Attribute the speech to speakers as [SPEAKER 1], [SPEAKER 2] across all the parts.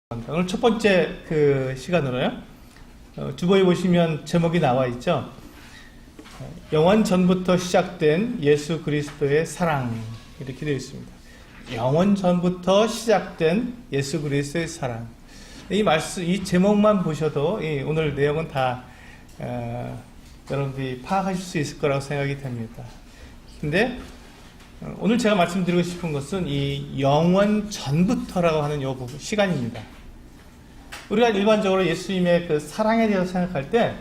[SPEAKER 1] 오늘 첫 번째 시간으로요. 주보에 보시면 제목이 나와 있죠. 영원 전부터 시작된 예수 그리스도의 사랑, 이렇게 되어 있습니다. 영원 전부터 시작된 예수 그리스도의 사랑. 이 말씀, 이 제목만 보셔도 오늘 내용은 다 여러분들이 파악하실 수 있을 거라고 생각이 됩니다. 근데 오늘 제가 말씀드리고 싶은 것은 이 영원 전부터라고 하는 이 부분, 시간입니다. 우리가 일반적으로 예수님의 그 사랑에 대해서 생각할 때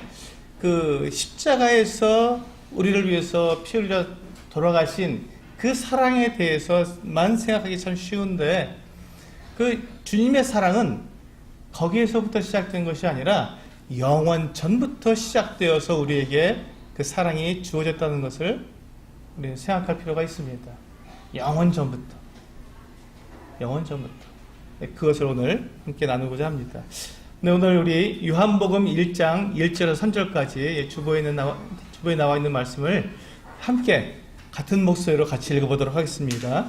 [SPEAKER 1] 그 십자가에서 우리를 위해서 피 흘려 돌아가신 그 사랑에 대해서만 생각하기 참 쉬운데, 그 주님의 사랑은 거기에서부터 시작된 것이 아니라 영원 전부터 시작되어서 우리에게 그 사랑이 주어졌다는 것을 우리는 생각할 필요가 있습니다. 영원 전부터. 그것을 오늘 함께 나누고자 합니다. 네, 오늘 우리 요한복음 1장 1절에서 3절까지 주보에 나와 있는 말씀을 함께 같은 목소리로 같이 읽어보도록 하겠습니다.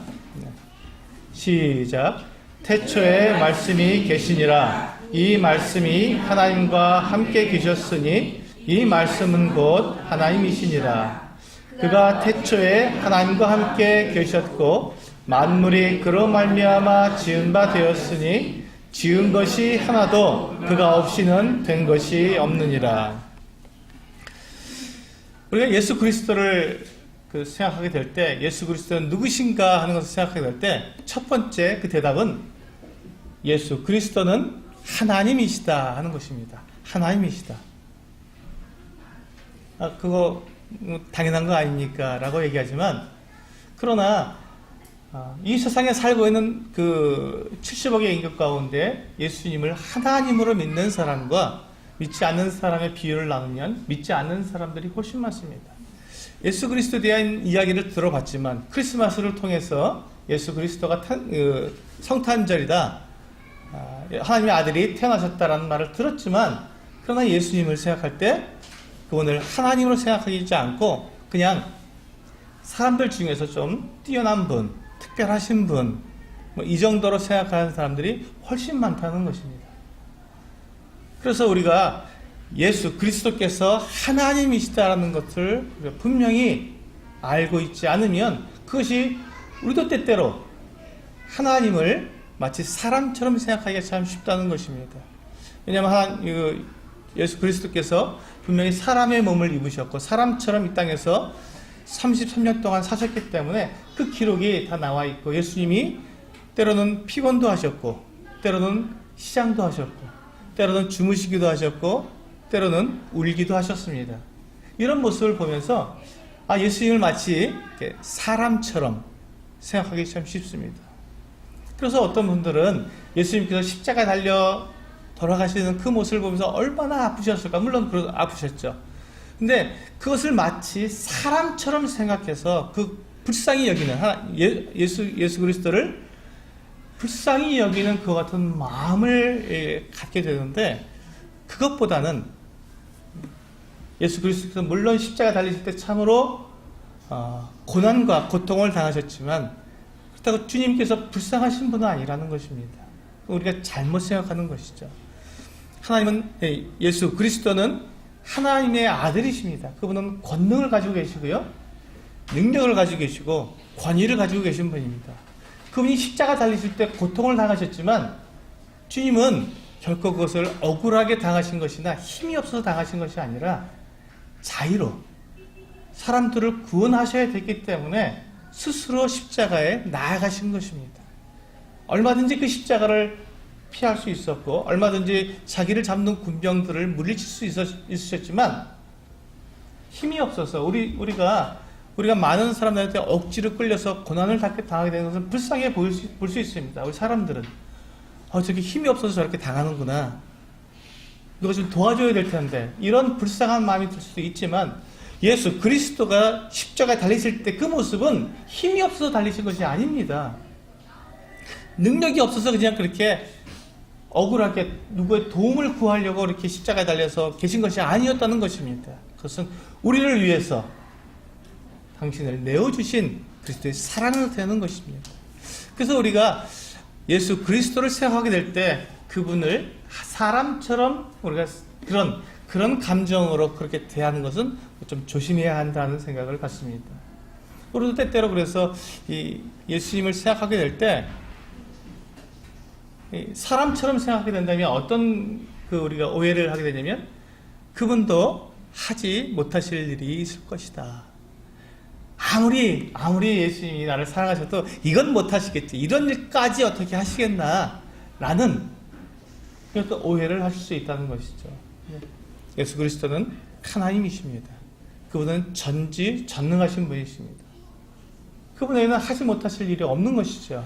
[SPEAKER 1] 시작. 태초에 말씀이 계시니라. 이 말씀이 하나님과 함께 계셨으니 이 말씀은 곧 하나님이시니라. 그가 태초에 하나님과 함께 계셨고 만물이 그로 말미암아 지은 바 되었으니 지은 것이 하나도 그가 없이는 된 것이 없느니라. 우리가 예수 그리스도를 생각하게 될 때, 예수 그리스도는 누구신가 하는 것을 생각하게 될 때 첫 번째 그 대답은 예수 그리스도는 하나님이시다 하는 것입니다. 하나님이시다. 그거 당연한 거 아닙니까? 라고 얘기하지만, 그러나 이 세상에 살고 있는 그 70억의 인구 가운데 예수님을 하나님으로 믿는 사람과 믿지 않는 사람의 비율을 나누면 믿지 않는 사람들이 훨씬 많습니다. 예수 그리스도에 대한 이야기를 들어봤지만, 크리스마스를 통해서 예수 그리스도가 성탄절이다, 하나님의 아들이 태어나셨다라는 말을 들었지만, 그러나 예수님을 생각할 때 그분을 하나님으로 생각하지 않고 그냥 사람들 중에서 좀 뛰어난 분, 특별하신 분, 이 정도로 생각하는 사람들이 훨씬 많다는 것입니다. 그래서 우리가 예수 그리스도께서 하나님이시다라는 것을 분명히 알고 있지 않으면, 그것이 우리도 때때로 하나님을 마치 사람처럼 생각하기가 참 쉽다는 것입니다. 왜냐하면 예수 그리스도께서 분명히 사람의 몸을 입으셨고 사람처럼 이 땅에서 33년 동안 사셨기 때문에 그 기록이 다 나와 있고, 예수님이 때로는 피곤도 하셨고 때로는 시장도 하셨고 때로는 주무시기도 하셨고 때로는 울기도 하셨습니다. 이런 모습을 보면서 예수님을 마치 사람처럼 생각하기 참 쉽습니다. 그래서 어떤 분들은 예수님께서 십자가에 달려 돌아가시는 그 모습을 보면서 얼마나 아프셨을까. 물론 아프셨죠. 근데 그것을 마치 사람처럼 생각해서 그 불쌍히 여기는 예수 그리스도를 불쌍히 여기는 그 같은 마음을 갖게 되는데, 그것보다는 예수 그리스도께서 물론 십자가 달리실 때 참으로 고난과 고통을 당하셨지만, 그렇다고 주님께서 불쌍하신 분은 아니라는 것입니다. 우리가 잘못 생각하는 것이죠. 예수 그리스도는 하나님의 아들이십니다. 그분은 권능을 가지고 계시고요, 능력을 가지고 계시고 권위를 가지고 계신 분입니다. 그분이 십자가 달리실 때 고통을 당하셨지만, 주님은 결코 그것을 억울하게 당하신 것이나 힘이 없어서 당하신 것이 아니라 자의로 사람들을 구원하셔야 됐기 때문에 스스로 십자가에 나아가신 것입니다. 얼마든지 그 십자가를 피할 수 있었고, 얼마든지 자기를 잡는 군병들을 물리칠 수 있으셨지만, 힘이 없어서 우리가 많은 사람들한테 억지로 끌려서 고난을 당하게 되는 것은 불쌍해 볼 수 있습니다. 우리 사람들은 저렇게 힘이 없어서 저렇게 당하는구나, 누가 좀 도와줘야 될 텐데, 이런 불쌍한 마음이 들 수도 있지만, 예수 그리스도가 십자가에 달리실 때 그 모습은 힘이 없어서 달리신 것이 아닙니다. 능력이 없어서 그냥 그렇게 억울하게 누구의 도움을 구하려고 이렇게 십자가에 달려서 계신 것이 아니었다는 것입니다. 그것은 우리를 위해서 당신을 내어주신 그리스도의 사랑을 되는 것입니다. 그래서 우리가 예수 그리스도를 생각하게 될 때 그분을 사람처럼 우리가 그런 감정으로 그렇게 대하는 것은 좀 조심해야 한다는 생각을 갖습니다. 우리도 때때로 그래서 이 예수님을 생각하게 될 때 사람처럼 생각하게 된다면 어떤 우리가 오해를 하게 되냐면 그분도 하지 못하실 일이 있을 것이다. 아무리 예수님이 나를 사랑하셔도 이건 못하시겠지. 이런 일까지 어떻게 하시겠나 라는 또 오해를 하실 수 있다는 것이죠. 예수 그리스도는 하나님이십니다. 그분은 전능하신 분이십니다. 그분에게는 하지 못하실 일이 없는 것이죠.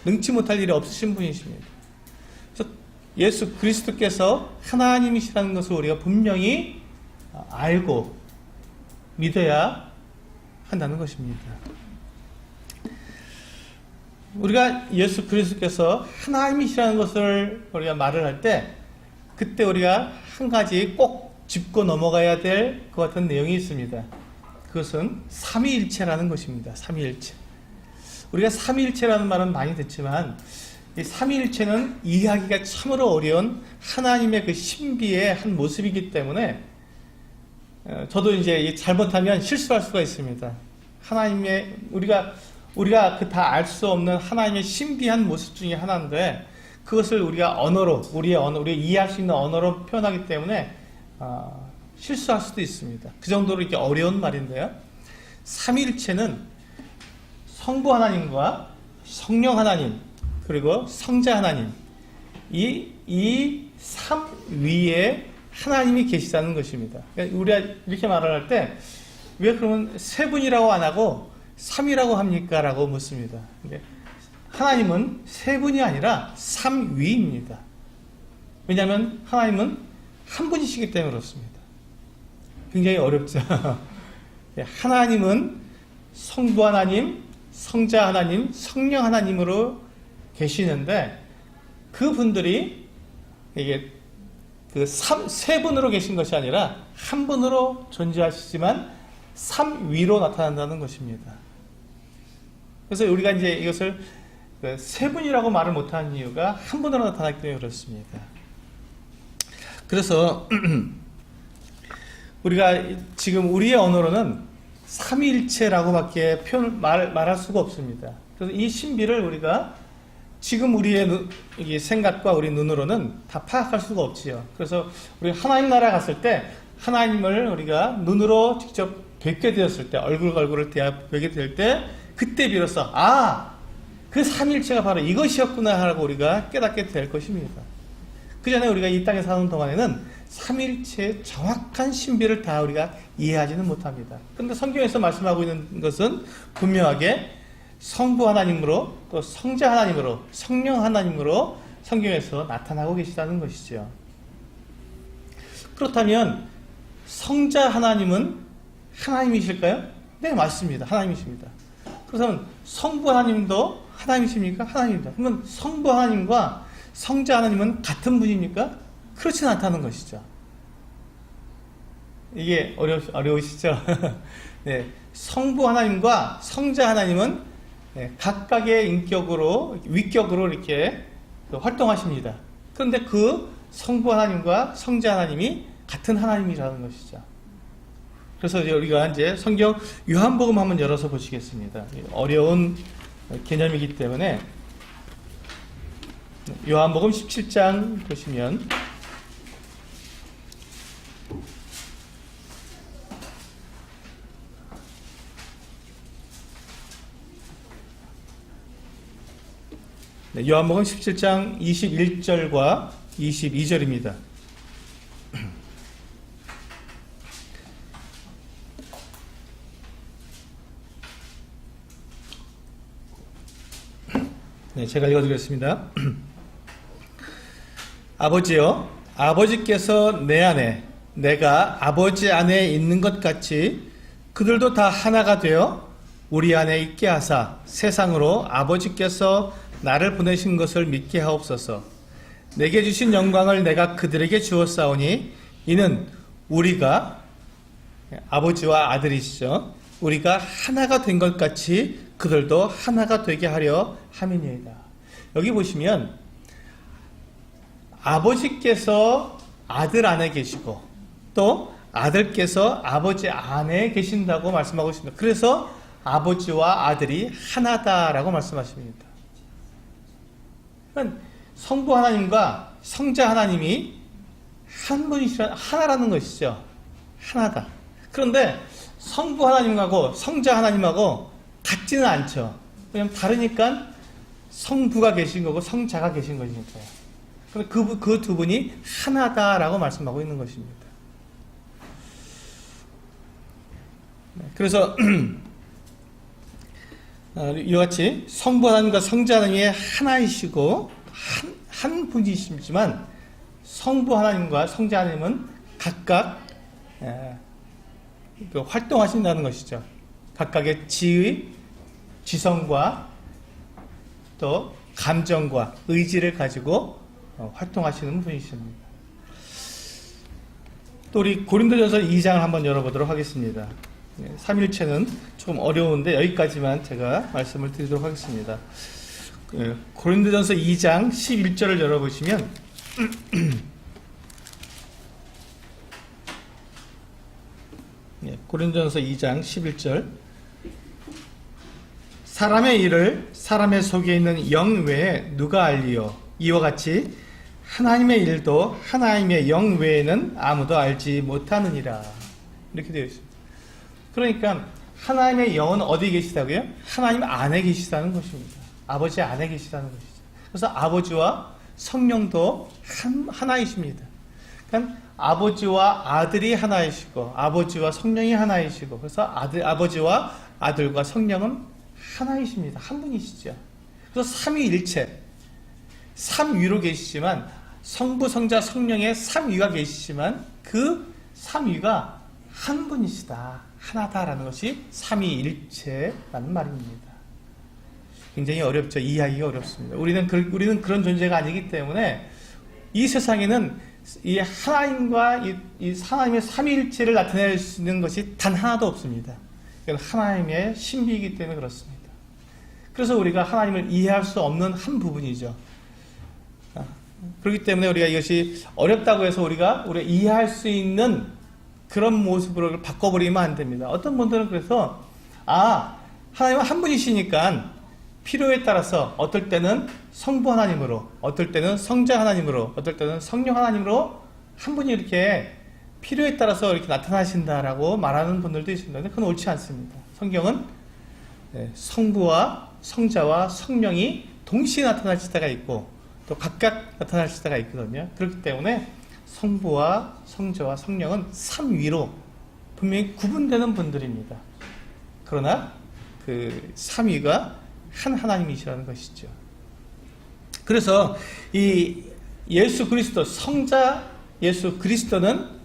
[SPEAKER 1] 능치 못할 일이 없으신 분이십니다. 그래서 예수 그리스도께서 하나님이시라는 것을 우리가 분명히 알고 믿어야 한다는 것입니다. 우리가 예수 그리스도께서 하나님이시라는 것을 우리가 말을 할 때 그때 우리가 한 가지 꼭 짚고 넘어가야 될 것 같은 내용이 있습니다. 그것은 삼위일체라는 것입니다. 삼위일체. 우리가 삼위일체라는 말은 많이 듣지만 이 삼위일체는 이해하기가 참으로 어려운 하나님의 그 신비의 한 모습이기 때문에 저도 이제 잘못하면 실수할 수가 있습니다. 하나님의 우리가 그 다 알 수 없는 하나님의 신비한 모습 중에 하나인데 그것을 우리가 언어로 우리가 이해할 수 있는 언어로 표현하기 때문에 실수할 수도 있습니다. 그 정도로 이렇게 어려운 말인데요. 삼위일체는 성부 하나님과 성령 하나님 그리고 성자 하나님 이 삼위에 하나님이 계시다는 것입니다. 그러니까 우리가 이렇게 말을 할 때 왜 그러면 세 분이라고 안 하고 삼위라고 합니까? 라고 묻습니다. 하나님은 세 분이 아니라 삼위입니다. 왜냐하면 하나님은 한 분이시기 때문에 그렇습니다. 굉장히 어렵죠. 하나님은 성부 하나님, 성자 하나님, 성령 하나님으로 계시는데 그분들이 이게 세 분으로 계신 것이 아니라 한 분으로 존재하시지만 삼위로 나타난다는 것입니다. 그래서 우리가 이제 이것을 세 분이라고 말을 못하는 이유가 한 분으로 나타나기 때문에 그렇습니다. 그래서 우리가 지금 우리의 언어로는 삼위일체라고밖에 말할 수가 없습니다. 그래서 이 신비를 우리가 지금 우리의 생각과 우리 눈으로는 다 파악할 수가 없지요. 그래서 우리 하나님 나라에 갔을 때 하나님을 우리가 눈으로 직접 뵙게 되었을 때 얼굴과 얼굴을 뵙게 될 때 그때 비로소 그 삼위일체가 바로 이것이었구나 하고 우리가 깨닫게 될 것입니다. 그 전에 우리가 이 땅에 사는 동안에는 삼위일체의 정확한 신비를 다 우리가 이해하지는 못합니다. 그런데 성경에서 말씀하고 있는 것은 분명하게 성부 하나님으로 또 성자 하나님으로 성령 하나님으로 성경에서 나타나고 계시다는 것이죠. 그렇다면 성자 하나님은 하나님이실까요? 네, 맞습니다. 하나님이십니다. 그렇다면 성부 하나님도 하나님이십니까? 하나님입니다. 그러면 성부 하나님과 성자 하나님은 같은 분입니까? 그렇지는 않다는 것이죠. 이게 어려우시죠? 네, 성부 하나님과 성자 하나님은 각각의 인격으로 위격으로 이렇게 활동하십니다. 그런데 그 성부 하나님과 성자 하나님이 같은 하나님이라는 것이죠. 그래서 우리가 이제 성경 요한복음 한번 열어서 보시겠습니다. 어려운 개념이기 때문에 요한복음 17장 보시면 요한복음 17장 21절과 22절입니다. 네, 제가 읽어드리겠습니다. 아버지여, 아버지께서 내 안에, 내가 아버지 안에 있는 것 같이 그들도 다 하나가 되어 우리 안에 있게 하사 세상으로 아버지께서 나를 보내신 것을 믿게 하옵소서. 내게 주신 영광을 내가 그들에게 주었사오니 이는 우리가 아버지와 아들이시죠. 우리가 하나가 된 것 같이 그들도 하나가 되게 하려 함이니이다. 여기 보시면 아버지께서 아들 안에 계시고 또 아들께서 아버지 안에 계신다고 말씀하고 있습니다. 그래서 아버지와 아들이 하나다라고 말씀하십니다. 그러니까 성부 하나님과 성자 하나님이 한 분이시라, 하나라는 것이죠. 하나다. 그런데 성부 하나님하고 성자 하나님하고 같지는 않죠. 왜냐하면 다르니까 성부가 계신 거고 성자가 계신 것이니까요. 그 두 분이 하나다라고 말씀하고 있는 것입니다. 그래서 이와 같이 성부 하나님과 성자 하나님의 하나이시고 한 분이시지만 성부 하나님과 성자 하나님은 각각 활동하신다는 것이죠. 각각의 지의, 지성과 또 감정과 의지를 가지고 활동하시는 분이십니다. 또 우리 고린도전서 2장을 한번 열어보도록 하겠습니다. 삼일체는 조금 어려운데 여기까지만 제가 말씀을 드리도록 하겠습니다. 고린도전서 2장 11절을 열어보시면 고린도전서 2장 11절 사람의 일을 사람의 속에 있는 영 외에 누가 알리요? 이와 같이 하나님의 일도 하나님의 영 외에는 아무도 알지 못하느니라. 이렇게 되어 있습니다. 그러니까 하나님의 영은 어디 계시다고요? 하나님 안에 계시다는 것입니다. 아버지 안에 계시다는 것이죠. 그래서 아버지와 성령도 하나이십니다. 그러니까 아버지와 아들이 하나이시고 아버지와 성령이 하나이시고 그래서 아버지와 아들과 성령은 하나이십니다. 한 분이시죠. 그래서 삼위일체, 삼위로 계시지만 성부, 성자, 성령의 삼위가 계시지만 그 삼위가 한 분이시다. 하나다라는 것이 삼위일체라는 말입니다. 굉장히 어렵죠. 이해하기가 어렵습니다. 우리는 그런 존재가 아니기 때문에 이 세상에는 이 하나님과 이 하나님의 삼위일체를 나타낼 수 있는 것이 단 하나도 없습니다. 이건 하나님의 신비이기 때문에 그렇습니다. 그래서 우리가 하나님을 이해할 수 없는 한 부분이죠. 그렇기 때문에 우리가 이것이 어렵다고 해서 우리가 이해할 수 있는 그런 모습으로 바꿔버리면 안 됩니다. 어떤 분들은 그래서 하나님은 한 분이시니까 필요에 따라서 어떨 때는 성부 하나님으로, 어떨 때는 성자 하나님으로, 어떨 때는 성령 하나님으로 한 분이 이렇게 필요에 따라서 이렇게 나타나신다라고 말하는 분들도 있습니다. 근데 그건 옳지 않습니다. 성경은 성부와 성자와 성령이 동시에 나타날 때가 있고 또 각각 나타날 때가 있거든요. 그렇기 때문에 성부와 성자와 성령은 삼위로 분명히 구분되는 분들입니다. 그러나 그 삼위가 한 하나님이시라는 것이죠. 그래서 이 예수 그리스도, 성자 예수 그리스도는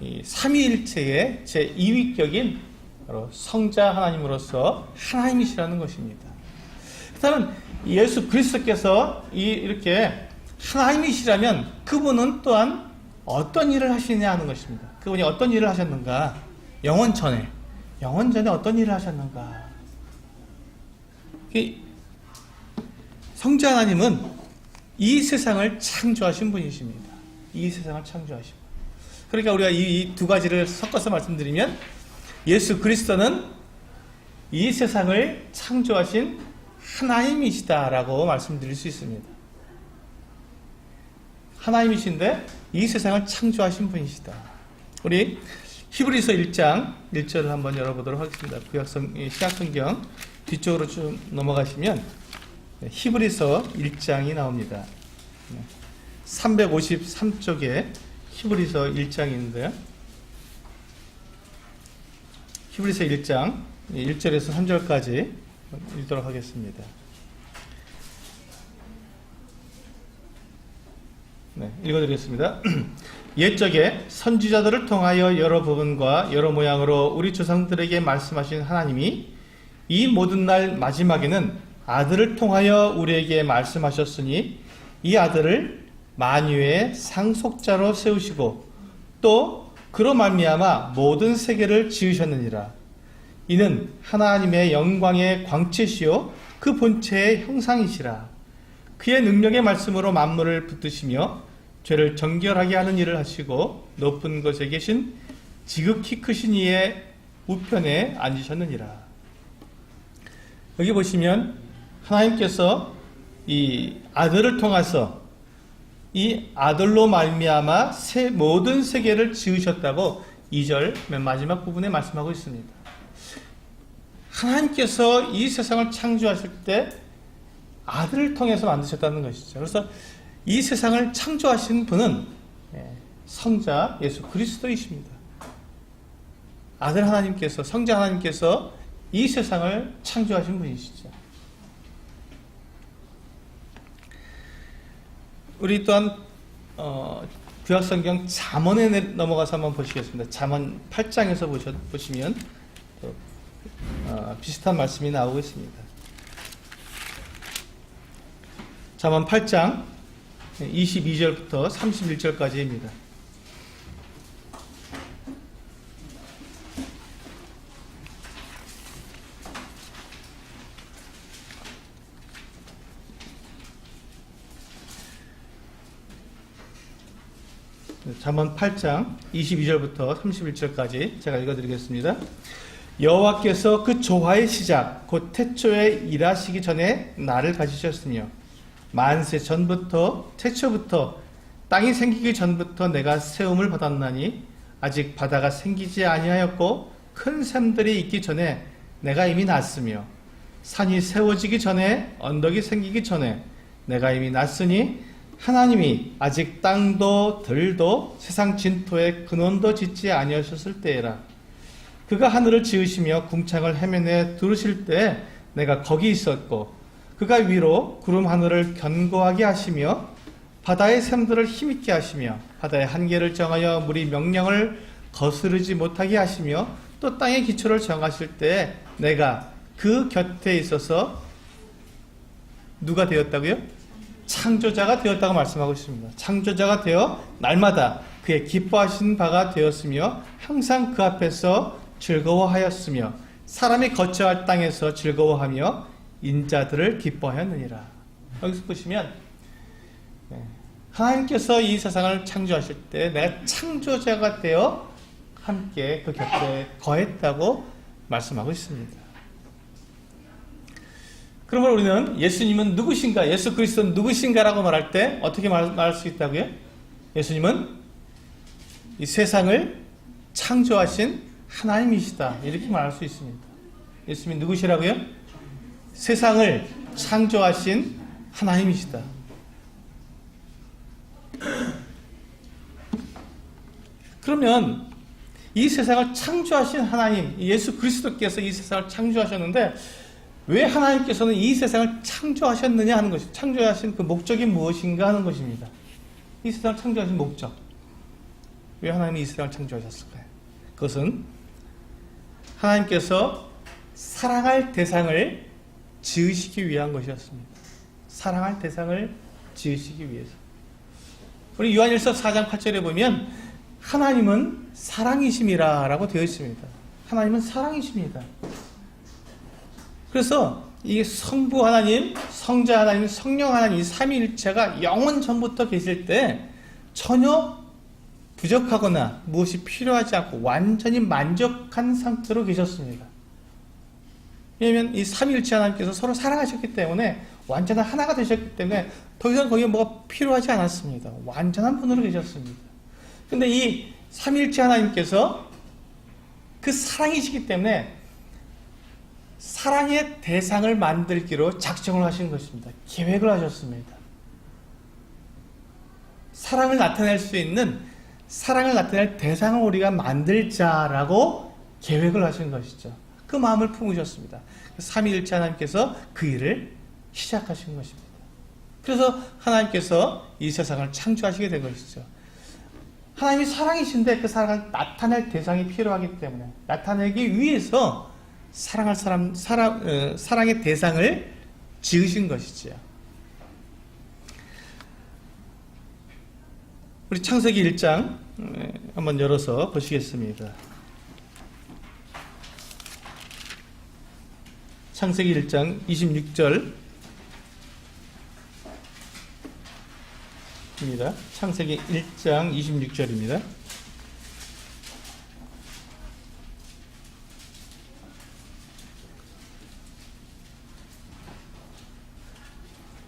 [SPEAKER 1] 이 삼위일체의 제2위격인 바로 성자 하나님으로서 하나님이시라는 것입니다. 그렇다면 예수 그리스도께서 이렇게 하나님이시라면 그분은 또한 어떤 일을 하시느냐 하는 것입니다. 그분이 어떤 일을 하셨는가? 영원 전에 어떤 일을 하셨는가? 성자 하나님은 이 세상을 창조하신 분이십니다. 이 세상을 창조하신 분. 그러니까 우리가 이 두 가지를 섞어서 말씀드리면 예수 그리스도는 이 세상을 창조하신 하나님이시다라고 말씀드릴 수 있습니다. 하나님이신데 이 세상을 창조하신 분이시다. 우리 히브리서 1장 1절을 한번 열어보도록 하겠습니다. 신약성경 뒤쪽으로 좀 넘어가시면 히브리서 1장이 나옵니다. 353쪽에 히브리서 1장인데요. 히브리서 1장 1절에서 3절까지 읽도록 하겠습니다. 읽어드리겠습니다. 옛적에 선지자들을 통하여 여러 부분과 여러 모양으로 우리 조상들에게 말씀하신 하나님이 이 모든 날 마지막에는 아들을 통하여 우리에게 말씀하셨으니 이 아들을 만유의 상속자로 세우시고 또 그로 말미암아 모든 세계를 지으셨느니라. 이는 하나님의 영광의 광채시요 그 본체의 형상이시라. 그의 능력의 말씀으로 만물을 붙드시며 죄를 정결하게 하는 일을 하시고 높은 곳에 계신 지극히 크신 이의 우편에 앉으셨느니라. 여기 보시면 하나님께서 이 아들을 통해서 이 아들로 말미암아 모든 세계를 지으셨다고 2절 맨 마지막 부분에 말씀하고 있습니다. 하나님께서 이 세상을 창조하실 때 아들을 통해서 만드셨다는 것이죠. 그래서 이 세상을 창조하신 분은 성자 예수 그리스도이십니다. 아들 하나님께서, 성자 하나님께서 이 세상을 창조하신 분이시죠. 우리 또한 구약성경 잠언에 넘어가서 한번 보시겠습니다. 잠언 8장에서 보시면 비슷한 말씀이 나오고 있습니다. 잠언 8장 22절부터 31절까지입니다. 잠언 8장 22절부터 31절까지 제가 읽어드리겠습니다. 여호와께서 그 조화의 시작 곧 태초에 일하시기 전에 나를 가지셨으며 만세 전부터 태초부터 땅이 생기기 전부터 내가 세움을 받았나니 아직 바다가 생기지 아니하였고 큰 샘들이 있기 전에 내가 이미 났으며 산이 세워지기 전에 언덕이 생기기 전에 내가 이미 났으니 하나님이 아직 땅도 들도 세상 진토에 근원도 짓지 아니하셨을 때에라. 그가 하늘을 지으시며 궁창을 해면에 두르실 때 내가 거기 있었고 그가 위로 구름 하늘을 견고하게 하시며 바다의 샘들을 힘있게 하시며 바다의 한계를 정하여 물이 명령을 거스르지 못하게 하시며 또 땅의 기초를 정하실 때 내가 그 곁에 있어서 누가 되었다고요? 창조자가 되었다고 말씀하고 있습니다. 창조자가 되어 날마다 그의 기뻐하신 바가 되었으며 항상 그 앞에서 즐거워하였으며 사람이 거처할 땅에서 즐거워하며 인자들을 기뻐하였느니라. 여기서 보시면 하나님께서 이 세상을 창조하실 때 내가 창조자가 되어 함께 그 곁에 거했다고 말씀하고 있습니다. 그러면 우리는 예수님은 누구신가, 예수 그리스도는 누구신가라고 말할 때 어떻게 말할 수 있다고요? 예수님은 이 세상을 창조하신 하나님이시다, 이렇게 말할 수 있습니다. 예수님이 누구시라고요? 세상을 창조하신 하나님이시다. 그러면 이 세상을 창조하신 하나님, 예수 그리스도께서 이 세상을 창조하셨는데 왜 하나님께서는 이 세상을 창조하셨느냐 하는 것이, 창조하신 그 목적이 무엇인가 하는 것입니다. 이 세상을 창조하신 목적, 왜 하나님이 이 세상을 창조하셨을까요? 그것은 하나님께서 사랑할 대상을 지으시기 위한 것이었습니다. 사랑할 대상을 지으시기 위해서. 우리 요한일서 4장 8절에 보면 하나님은 사랑이심이라 라고 되어 있습니다. 하나님은 사랑이십니다. 그래서 이 성부 하나님, 성자 하나님, 성령 하나님, 이 삼위일체가 영원 전부터 계실 때 전혀 부족하거나 무엇이 필요하지 않고 완전히 만족한 상태로 계셨습니다. 왜냐하면 이 삼위일체 하나님께서 서로 사랑하셨기 때문에 완전한 하나가 되셨기 때문에 더 이상 거기에 뭐가 필요하지 않았습니다. 완전한 분으로 계셨습니다. 근데 이 삼위일체 하나님께서 그 사랑이시기 때문에 사랑의 대상을 만들기로 작정을 하신 것입니다. 계획을 하셨습니다. 사랑을 나타낼 수 있는, 사랑을 나타낼 대상을 우리가 만들자라고 계획을 하신 것이죠. 그 마음을 품으셨습니다. 삼위일체 하나님께서 그 일을 시작하신 것입니다. 그래서 하나님께서 이 세상을 창조하시게 된 것이죠. 하나님이 사랑이신데 그 사랑을 나타낼 대상이 필요하기 때문에 나타내기 위해서 사랑할 사람, 사랑의 대상을 지으신 것이지요. 우리 창세기 1장 한번 열어서 보시겠습니다. 창세기 1장 26절 말씀입니다. 창세기 1장 26절입니다.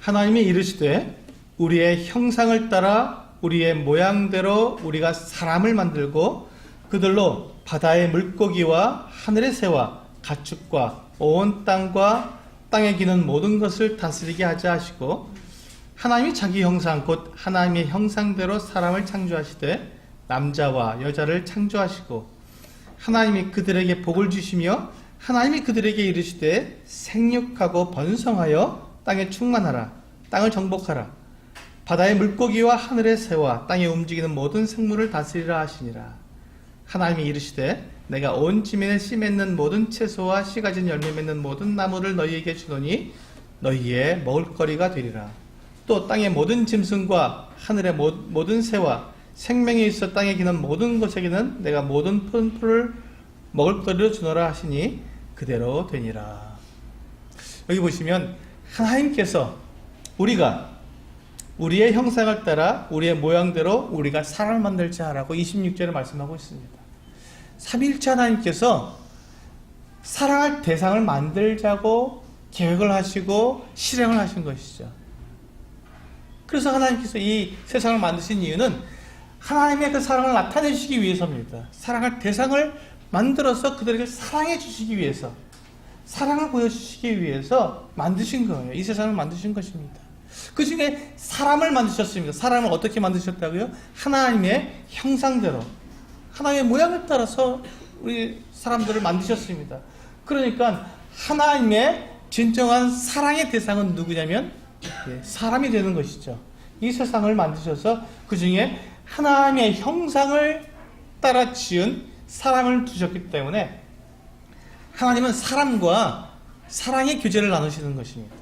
[SPEAKER 1] 하나님이 이르시되 우리의 형상을 따라 우리의 모양대로 우리가 사람을 만들고 그들로 바다의 물고기와 하늘의 새와 가축과 온 땅과 땅에 기는 모든 것을 다스리게 하자 하시고 하나님이 자기 형상 곧 하나님의 형상대로 사람을 창조하시되 남자와 여자를 창조하시고 하나님이 그들에게 복을 주시며 하나님이 그들에게 이르시되 생육하고 번성하여 땅에 충만하라 땅을 정복하라 바다의 물고기와 하늘의 새와 땅에 움직이는 모든 생물을 다스리라 하시니라. 하나님이 이르시되 내가 온 지면에 씨 맺는 모든 채소와 씨 가진 열매 맺는 모든 나무를 너희에게 주노니 너희의 먹을거리가 되리라. 또 땅의 모든 짐승과 하늘의 모든 새와 생명이 있어 땅에 기는 모든 것에게는 내가 모든 푸른 풀을 먹을거리로 주노라 하시니 그대로 되니라. 여기 보시면 하나님께서 우리가 우리의 형상을 따라 우리의 모양대로 우리가 사람을 만들자 라고 26절에 말씀하고 있습니다. 삼위일체 하나님께서 사랑할 대상을 만들자고 계획을 하시고 실행을 하신 것이죠. 그래서 하나님께서 이 세상을 만드신 이유는 하나님의 그 사랑을 나타내시기 위해서입니다. 사랑할 대상을 만들어서 그들에게 사랑해 주시기 위해서, 사랑을 보여주시기 위해서 만드신 거예요. 이 세상을 만드신 것입니다. 그 중에 사람을 만드셨습니다. 사람을 어떻게 만드셨다고요? 하나님의 형상대로, 하나님의 모양을 따라서 우리 사람들을 만드셨습니다. 그러니까 하나님의 진정한 사랑의 대상은 누구냐면 사람이 되는 것이죠. 이 세상을 만드셔서 그 중에 하나님의 형상을 따라 지은 사람을 두셨기 때문에 하나님은 사람과 사랑의 교제를 나누시는 것입니다.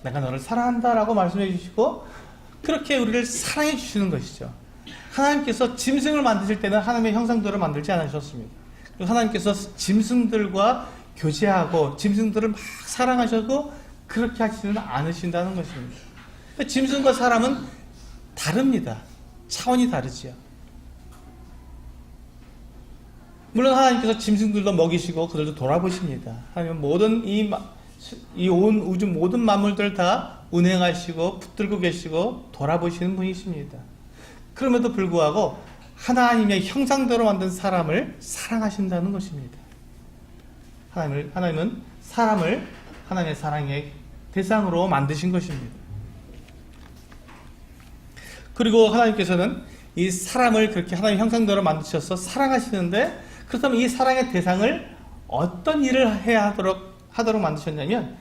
[SPEAKER 1] 내가 너를 사랑한다 라고 말씀해 주시고 그렇게 우리를 사랑해 주시는 것이죠. 하나님께서 짐승을 만드실 때는 하나님의 형상대로 만들지 않으셨습니다. 하나님께서 짐승들과 교제하고 짐승들을 막 사랑하셔도 그렇게 하시지는 않으신다는 것입니다. 짐승과 사람은 다릅니다. 차원이 다르지요. 물론 하나님께서 짐승들도 먹이시고 그들도 돌아보십니다. 하나님은 모든 이 온 우주 모든 만물들 다 운행하시고 붙들고 계시고 돌아보시는 분이십니다. 그럼에도 불구하고 하나님의 형상대로 만든 사람을 사랑하신다는 것입니다. 하나님은 사람을 하나님의 사랑의 대상으로 만드신 것입니다. 그리고 하나님께서는 이 사람을 그렇게 하나님의 형상대로 만드셔서 사랑하시는데 그렇다면 이 사랑의 대상을 어떤 일을 해야 하도록 만드셨냐면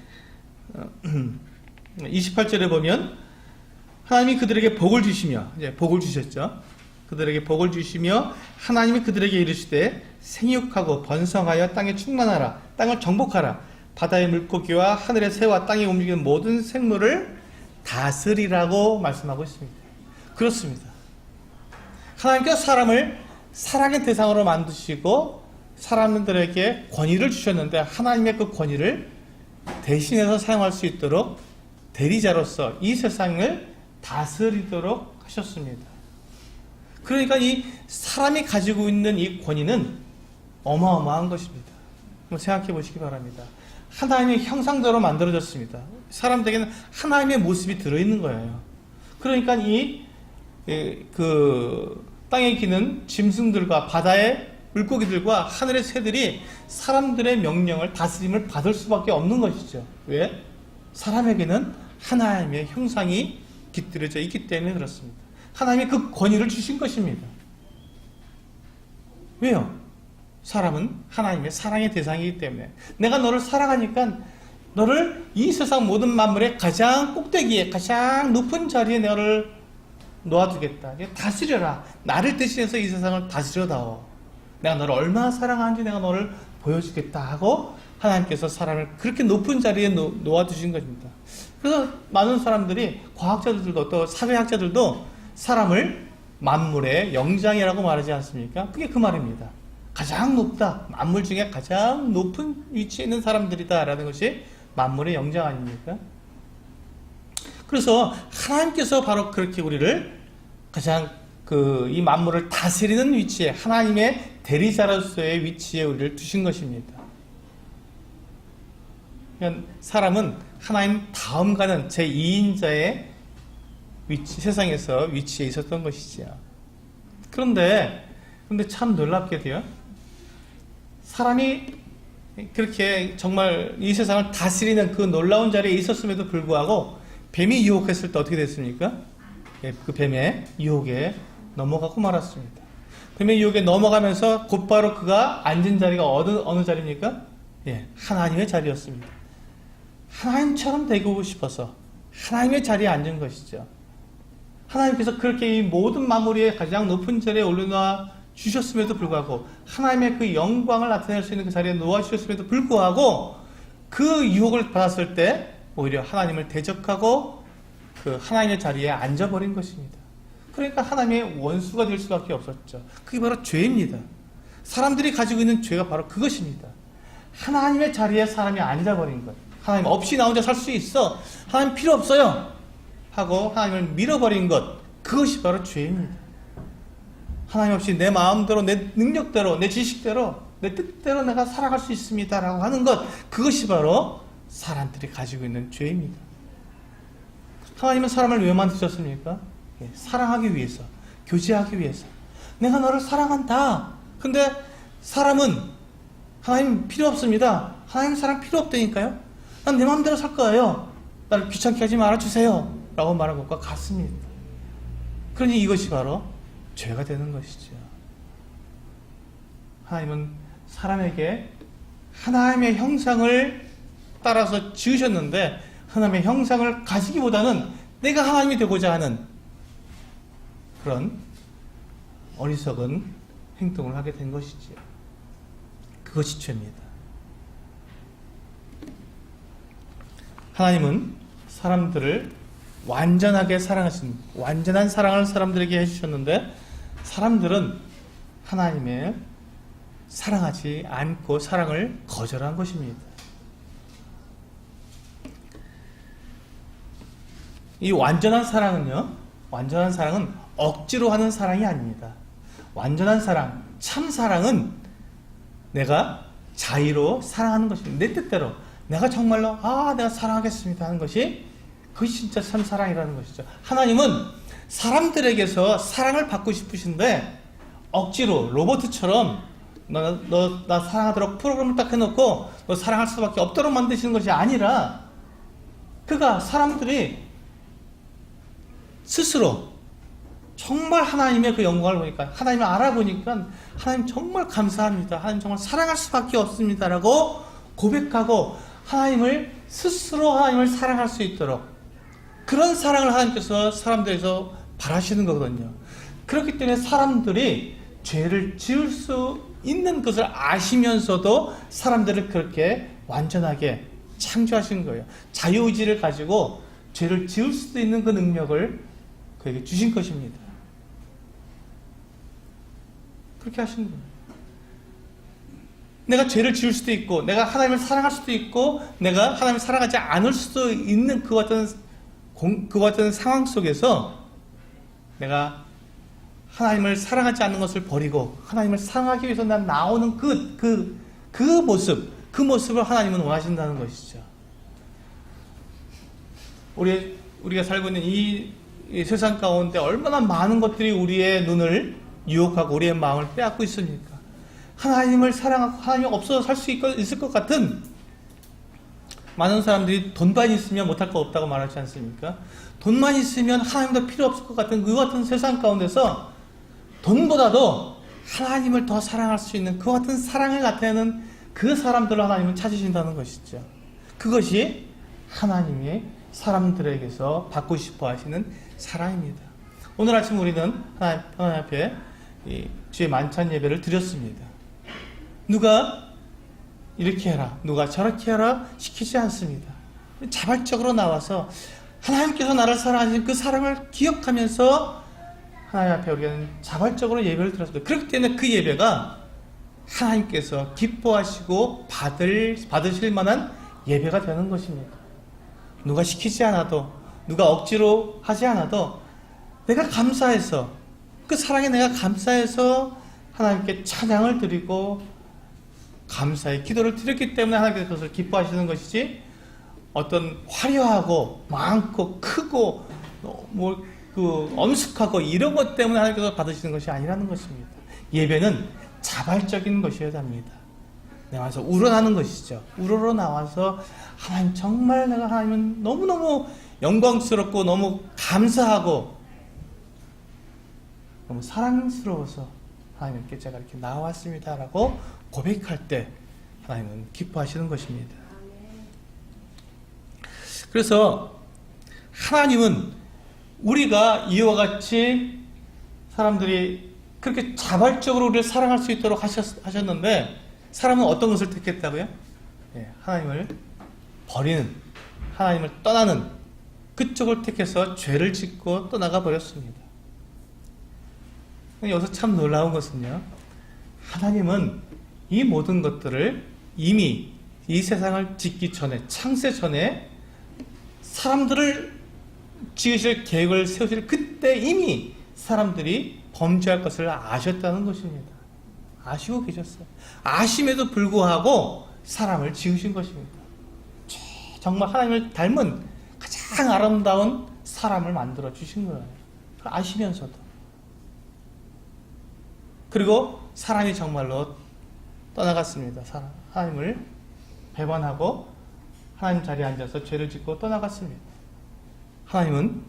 [SPEAKER 1] 28절에 보면 하나님이 그들에게 복을 주시며 이제 복을 주셨죠. 그들에게 복을 주시며 하나님이 그들에게 이르시되 생육하고 번성하여 땅에 충만하라 땅을 정복하라 바다의 물고기와 하늘의 새와 땅에 움직이는 모든 생물을 다스리라고 말씀하고 있습니다. 그렇습니다. 하나님께서 사람을 사랑의 대상으로 만드시고 사람들에게 권위를 주셨는데 하나님의 그 권위를 대신해서 사용할 수 있도록 대리자로서 이 세상을 다스리도록 하셨습니다. 그러니까 이 사람이 가지고 있는 이 권위는 어마어마한 것입니다. 한번 생각해 보시기 바랍니다. 하나님의 형상대로 만들어졌습니다. 사람들에게는 하나님의 모습이 들어있는 거예요. 그러니까 땅에 기는 짐승들과 바다의 물고기들과 하늘의 새들이 사람들의 명령을 다스림을 받을 수밖에 없는 것이죠. 왜? 사람에게는 하나님의 형상이 깃들여져 있기 때문에 그렇습니다. 하나님이 그 권위를 주신 것입니다. 왜요? 사람은 하나님의 사랑의 대상이기 때문에 내가 너를 사랑하니까 너를 이 세상 모든 만물의 가장 꼭대기에 가장 높은 자리에 너를 놓아두겠다. 다스려라. 나를 대신해서 이 세상을 다스려다오. 내가 너를 얼마나 사랑하는지 내가 너를 보여주겠다 하고 하나님께서 사람을 그렇게 높은 자리에 놓아두신 것입니다. 그래서 많은 사람들이 과학자들도 또 사회학자들도 사람을 만물의 영장이라고 말하지 않습니까? 그게 그 말입니다. 가장 높다. 만물 중에 가장 높은 위치에 있는 사람들이다 라는 것이 만물의 영장 아닙니까? 그래서 하나님께서 바로 그렇게 우리를 가장 이 만물을 다스리는 위치에, 하나님의 대리자로서의 위치에 우리를 두신 것입니다. 그러니까 사람은 하나님 다음 가는 제2인자의 위치, 세상에서 위치에 있었던 것이죠. 그런데 참 놀랍게도요, 사람이 그렇게 정말 이 세상을 다스리는 그 놀라운 자리에 있었음에도 불구하고 뱀이 유혹했을 때 어떻게 됐습니까? 그 뱀의 유혹에 넘어가고 말았습니다. 뱀의 유혹에 넘어가면서 곧바로 그가 앉은 자리가 어느 자리입니까? 하나님의 자리였습니다. 하나님처럼 되고 싶어서 하나님의 자리에 앉은 것이죠. 하나님께서 그렇게 이 모든 만물의 가장 높은 자리에 올려놔 주셨음에도 불구하고, 하나님의 그 영광을 나타낼 수 있는 그 자리에 놓아주셨음에도 불구하고, 그 유혹을 받았을 때 오히려 하나님을 대적하고 그 하나님의 자리에 앉아버린 것입니다. 그러니까 하나님의 원수가 될 수밖에 없었죠. 그게 바로 죄입니다. 사람들이 가지고 있는 죄가 바로 그것입니다. 하나님의 자리에 사람이 앉아버린 것. 하나님 없이 나 혼자 살 수 있어, 하나님 필요 없어요 하고 하나님을 밀어버린 것, 그것이 바로 죄입니다. 하나님 없이 내 마음대로, 내 능력대로, 내 지식대로, 내 뜻대로 내가 살아갈 수 있습니다 라고 하는 것, 그것이 바로 사람들이 가지고 있는 죄입니다. 하나님은 사람을 왜 만드셨습니까? 사랑하기 위해서, 교제하기 위해서. 내가 너를 사랑한다. 근데 사람은 하나님 필요 없습니다, 하나님 사랑 필요 없다니까요, 난 내 마음대로 살 거예요, 나를 귀찮게 하지 말아주세요 라고 말한 것과 같습니다. 그러니 이것이 바로 죄가 되는 것이죠. 하나님은 사람에게 하나님의 형상을 따라서 지으셨는데, 하나님의 형상을 가지기보다는 내가 하나님이 되고자 하는 그런 어리석은 행동을 하게 된 것이죠. 그것이 죄입니다. 하나님은 사람들을 완전하게 사랑하신, 완전한 사랑을 사람들에게 해주셨는데, 사람들은 하나님의 사랑하지 않고 사랑을 거절한 것입니다. 이 완전한 사랑은요, 완전한 사랑은 억지로 하는 사랑이 아닙니다. 완전한 사랑, 참 사랑은 내가 자의로 사랑하는 것입니다. 내 뜻대로 내가 정말로 내가 사랑하겠습니다 하는 것이, 그것이 진짜 참 사랑이라는 것이죠. 하나님은 사람들에게서 사랑을 받고 싶으신데 억지로 로봇처럼 나 사랑하도록 프로그램을 딱 해놓고 너 사랑할 수밖에 없도록 만드시는 것이 아니라, 그가 사람들이 스스로 정말 하나님의 그 영광을 보니까, 하나님을 알아보니까 하나님 정말 감사합니다, 하나님 정말 사랑할 수밖에 없습니다 라고 고백하고, 하나님을 스스로 하나님을 사랑할 수 있도록, 그런 사랑을 하나님께서 사람들에서 바라시는 거거든요. 그렇기 때문에 사람들이 죄를 지을 수 있는 것을 아시면서도 사람들을 그렇게 완전하게 창조하신 거예요. 자유의지를 가지고 죄를 지을 수도 있는 그 능력을 그에게 주신 것입니다. 그렇게 하신 거예요. 내가 죄를 지을 수도 있고, 내가 하나님을 사랑할 수도 있고, 내가 하나님을 사랑하지 않을 수도 있는 그 같은 상황 속에서 내가 하나님을 사랑하지 않는 것을 버리고 하나님을 사랑하기 위해서 난 나오는 그 모습을 하나님은 원하신다는 것이죠. 우리가 살고 있는 이 세상 가운데 얼마나 많은 것들이 우리의 눈을 유혹하고 우리의 마음을 빼앗고 있습니까? 하나님을 사랑하고 하나님이 없어서 살 수 있을 것 같은, 많은 사람들이 돈만 있으면 못할 거 없다고 말하지 않습니까? 돈만 있으면 하나님도 필요 없을 것 같은 그 같은 세상 가운데서 돈보다도 하나님을 더 사랑할 수 있는 그 같은 사랑을 나타내는 그 사람들을 하나님은 찾으신다는 것이죠. 그것이 하나님이 사람들에게서 받고 싶어 하시는 사랑입니다. 오늘 아침 우리는 하나님 앞에 주의 만찬 예배를 드렸습니다. 누가 이렇게 해라, 누가 저렇게 해라 시키지 않습니다. 자발적으로 나와서 하나님께서 나를 사랑하신 그 사랑을 기억하면서 하나님 앞에 우리는 자발적으로 예배를 드렸습니다. 그렇기 때문에 그 예배가 하나님께서 기뻐하시고 받으실 만한 예배가 되는 것입니다. 누가 시키지 않아도, 누가 억지로 하지 않아도 내가 감사해서, 그 사랑에 내가 감사해서 하나님께 찬양을 드리고 감사의 기도를 드렸기 때문에 하나님께서 그것을 기뻐하시는 것이지, 어떤 화려하고 많고 크고 엄숙하고 이런 것 때문에 하나님께서 받으시는 것이 아니라는 것입니다. 예배는 자발적인 것이어야 합니다. 나와서 우러나는 것이죠. 우러러 나와서 하나님, 정말 내가 하나님은 너무너무 영광스럽고 너무 감사하고 너무 사랑스러워서 하나님께 제가 이렇게 나왔습니다 라고 고백할 때 하나님은 기뻐하시는 것입니다. 그래서 하나님은 우리가 이와 같이 사람들이 그렇게 자발적으로 우리를 사랑할 수 있도록 하셨는데, 사람은 어떤 것을 택했다고요? 하나님을 버리는, 하나님을 떠나는 그쪽을 택해서 죄를 짓고 떠나가 버렸습니다. 여기서 참 놀라운 것은요, 하나님은 이 모든 것들을 이미 이 세상을 짓기 전에, 창세 전에 사람들을 지으실 계획을 세우실 그때 이미 사람들이 범죄할 것을 아셨다는 것입니다. 아시고 계셨어요. 아심에도 불구하고 사람을 지으신 것입니다. 정말 하나님을 닮은 가장 아름다운 사람을 만들어 주신 거예요. 아시면서도. 그리고 사람이 정말로 떠나갔습니다. 하나님을 배반하고 하나님 자리에 앉아서 죄를 짓고 떠나갔습니다. 하나님은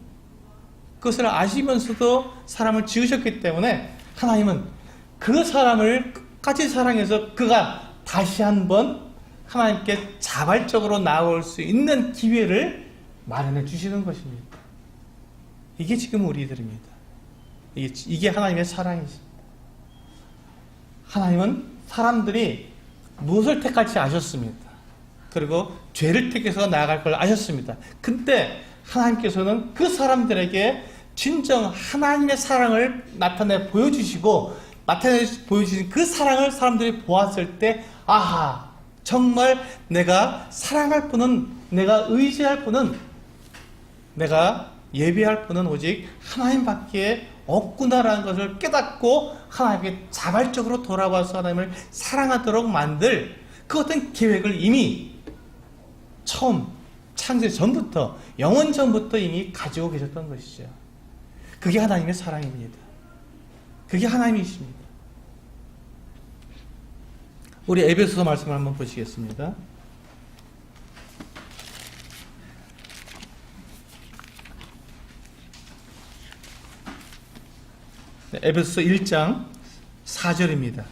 [SPEAKER 1] 그것을 아시면서도 사람을 지으셨기 때문에 하나님은 그 사람을 끝까지 사랑해서 그가 다시 한번 하나님께 자발적으로 나올 수 있는 기회를 마련해 주시는 것입니다. 이게 지금 우리들입니다. 이게 하나님의 사랑이십니다. 하나님은 사람들이 무엇을 택할지 아셨습니다. 그리고 죄를 택해서 나아갈 걸 아셨습니다. 근데 하나님께서는 그 사람들에게 진정 하나님의 사랑을 나타내 보여주시고, 보여주신 그 사랑을 사람들이 보았을 때, 아하, 정말 내가 사랑할 분은, 내가 의지할 분은, 내가 예배할 분은 오직 하나님밖에 없구나라는 것을 깨닫고 하나님께 자발적으로 돌아와서 하나님을 사랑하도록 만들 그 어떤 계획을 이미 처음 창세 전부터, 영원 전부터 이미 가지고 계셨던 것이죠. 그게 하나님의 사랑입니다. 그게 하나님이십니다. 우리 에베소서 말씀을 한번 보시겠습니다. 에베소서 1장 4절입니다.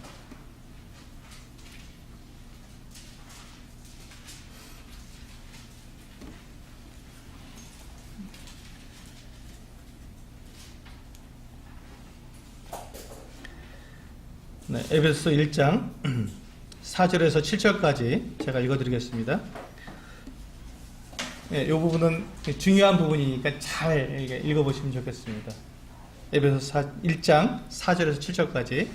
[SPEAKER 1] 네, 에베소서 1장 4절에서 7절까지 제가 읽어드리겠습니다. 이 부분은 중요한 부분이니까 잘 읽어보시면 좋겠습니다. 에베소서 1장 4절에서 7절까지.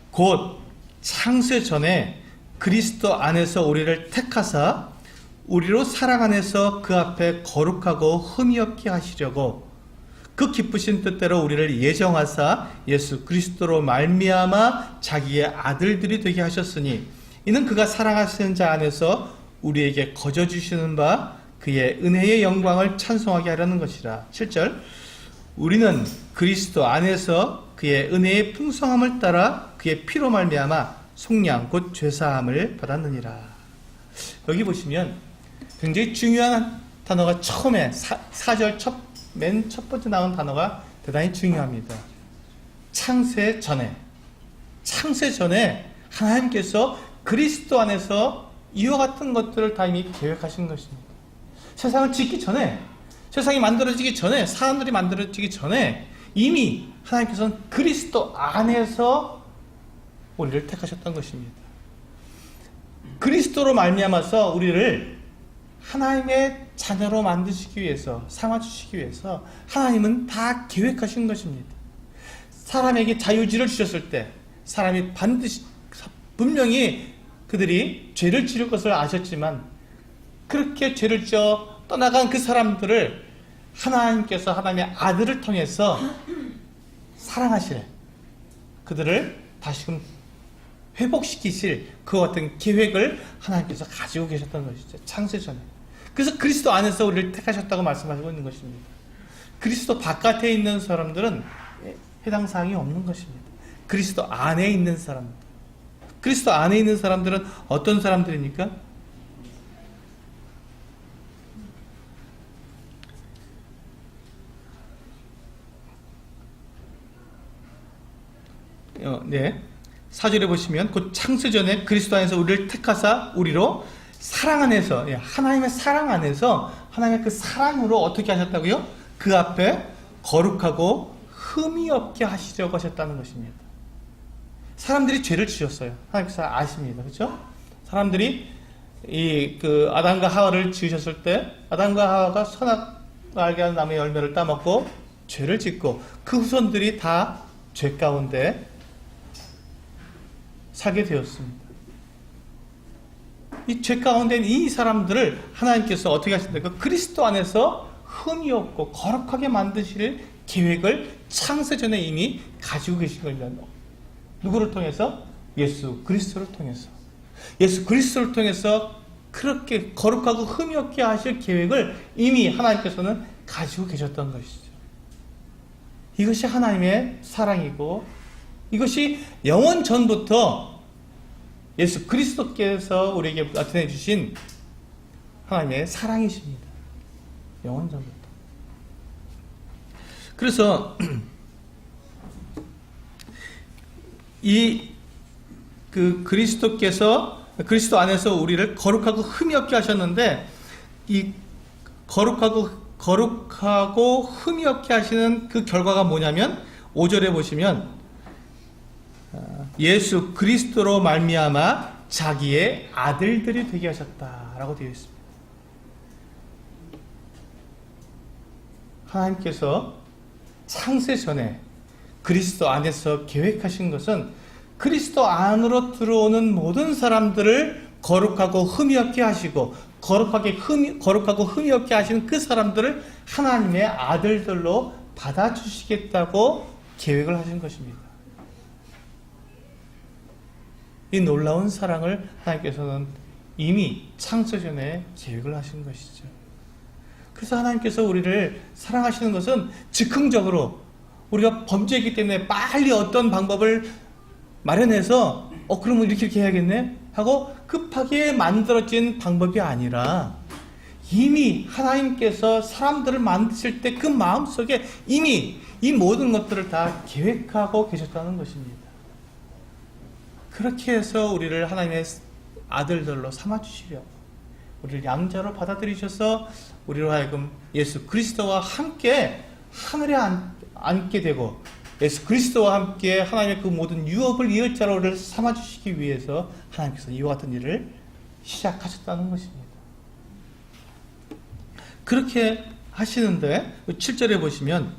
[SPEAKER 1] 곧 창세 전에 그리스도 안에서 우리를 택하사 우리로 사랑 안에서 그 앞에 거룩하고 흠이 없게 하시려고 그 기쁘신 뜻대로 우리를 예정하사 예수 그리스도로 말미암아 자기의 아들들이 되게 하셨으니 이는 그가 사랑하시는 자 안에서 우리에게 거저 주시는 바 그의 은혜의 영광을 찬송하게 하려는 것이라. 7절. 우리는 그리스도 안에서 그의 은혜의 풍성함을 따라 그의 피로 말미암아 속량 곧 죄사함을 받았느니라. 여기 보시면 굉장히 중요한 단어가 처음에 4절 맨 첫 번째 나온 단어가 대단히 중요합니다. 창세 전에 하나님께서 그리스도 안에서 이와 같은 것들을 다 이미 계획하신 것입니다. 세상을 짓기 전에, 세상이 만들어지기 전에, 사람들이 만들어지기 전에 이미 하나님께서는 그리스도 안에서 우리를 택하셨던 것입니다. 그리스도로 말미암아서 우리를 하나님의 자녀로 만드시기 위해서, 삼아주시기 위해서 하나님은 다 계획하신 것입니다. 사람에게 자유지를 주셨을 때 사람이 반드시, 분명히 그들이 죄를 지을 것을 아셨지만 그렇게 죄를 지어 떠나간 그 사람들을 하나님께서 하나님의 아들을 통해서 사랑하실, 그들을 다시금 회복시키실 그 어떤 계획을 하나님께서 가지고 계셨던 것이죠. 창세전에. 그래서 그리스도 안에서 우리를 택하셨다고 말씀하시고 있는 것입니다. 그리스도 바깥에 있는 사람들은 해당 사항이 없는 것입니다. 그리스도 안에 있는 사람들. 그리스도 안에 있는 사람들은 어떤 사람들입니까? 네. 4절에 보시면 곧 창세전에 그리스도 안에서 우리를 택하사 우리로 사랑 안에서, 하나님의 사랑 안에서 하나님의 그 사랑으로 어떻게 하셨다고요? 그 앞에 거룩하고 흠이 없게 하시려고 하셨다는 것입니다. 사람들이 죄를 지었어요. 하나님께서 아십니다. 그렇죠? 사람들이 그 아담과 하와를 지으셨을 때 아담과 하와가 선악 알게 하는 나무의 열매를 따먹고 죄를 짓고 그 후손들이 다 죄 가운데 살게 되었습니다. 이 죄 가운데 이 사람들을 하나님께서 어떻게 하신다고? 그리스도 안에서 흠이 없고 거룩하게 만드실 계획을 창세전에 이미 가지고 계신 겁니다. 누구를 통해서? 예수 그리스도를 통해서. 예수 그리스도를 통해서 그렇게 거룩하고 흠이 없게 하실 계획을 이미 하나님께서는 가지고 계셨던 것이죠. 이것이 하나님의 사랑이고 이것이 영원 전부터 예수 그리스도께서 우리에게 나타내 주신 하나님의 사랑이십니다. 영원 전부터. 그래서 그리스도께서 그리스도 안에서 우리를 거룩하고 흠이 없게 하셨는데 이 거룩하고 흠이 없게 하시는 그 결과가 뭐냐면 5절에 보시면 예수 그리스도로 말미암아 자기의 아들들이 되게 하셨다라고 되어 있습니다. 하나님께서 창세전에 그리스도 안에서 계획하신 것은 그리스도 안으로 들어오는 모든 사람들을 거룩하고 흠이 없게 하시고 거룩하고 흠이 없게 하시는 그 사람들을 하나님의 아들들로 받아주시겠다고 계획을 하신 것입니다. 이 놀라운 사랑을 하나님께서는 이미 창세전에 계획을 하신 것이죠. 그래서 하나님께서 우리를 사랑하시는 것은 즉흥적으로 우리가 범죄이기 때문에 빨리 어떤 방법을 마련해서 그러면 이렇게 해야겠네 하고 급하게 만들어진 방법이 아니라 이미 하나님께서 사람들을 만드실 때 그 마음속에 이미 이 모든 것들을 다 계획하고 계셨다는 것입니다. 그렇게 해서 우리를 하나님의 아들들로 삼아주시려고 우리를 양자로 받아들이셔서 우리로 하여금 예수 그리스도와 함께 하늘에 앉게 되고 예수 그리스도와 함께 하나님의 그 모든 유업을 이을 자로 우리를 삼아주시기 위해서 하나님께서 이와 같은 일을 시작하셨다는 것입니다. 그렇게 하시는데 7절에 보시면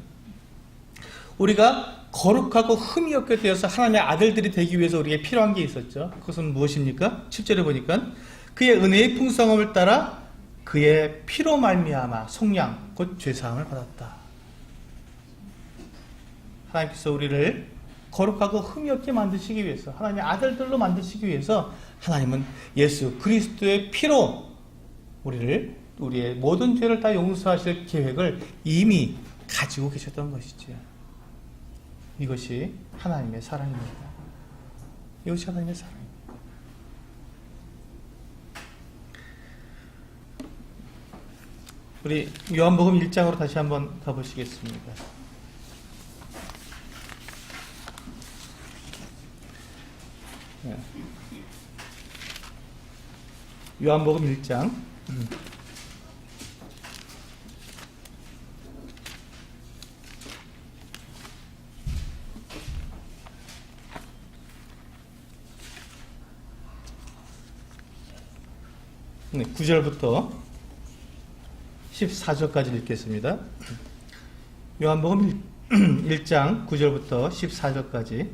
[SPEAKER 1] 우리가 거룩하고 흠이 없게 되어서 하나님의 아들들이 되기 위해서 우리에게 필요한 게 있었죠. 그것은 무엇입니까? 7절에 보니까 그의 은혜의 풍성함을 따라 그의 피로 말미암아 속량 곧 죄사함을 받았다. 하나님께서 우리를 거룩하고 흠이 없게 만드시기 위해서 하나님의 아들들로 만드시기 위해서 하나님은 예수 그리스도의 피로 우리의 모든 죄를 다 용서하실 계획을 이미 가지고 계셨던 것이죠. 이것이 하나님의 사랑입니다. 이것이 하나님의 사랑입니다. 우리 요한복음 1장으로 다시 한번 가보시겠습니다. 요한복음 1장 네, 9절부터 14절까지 읽겠습니다. 요한복음 1장 9절부터 14절까지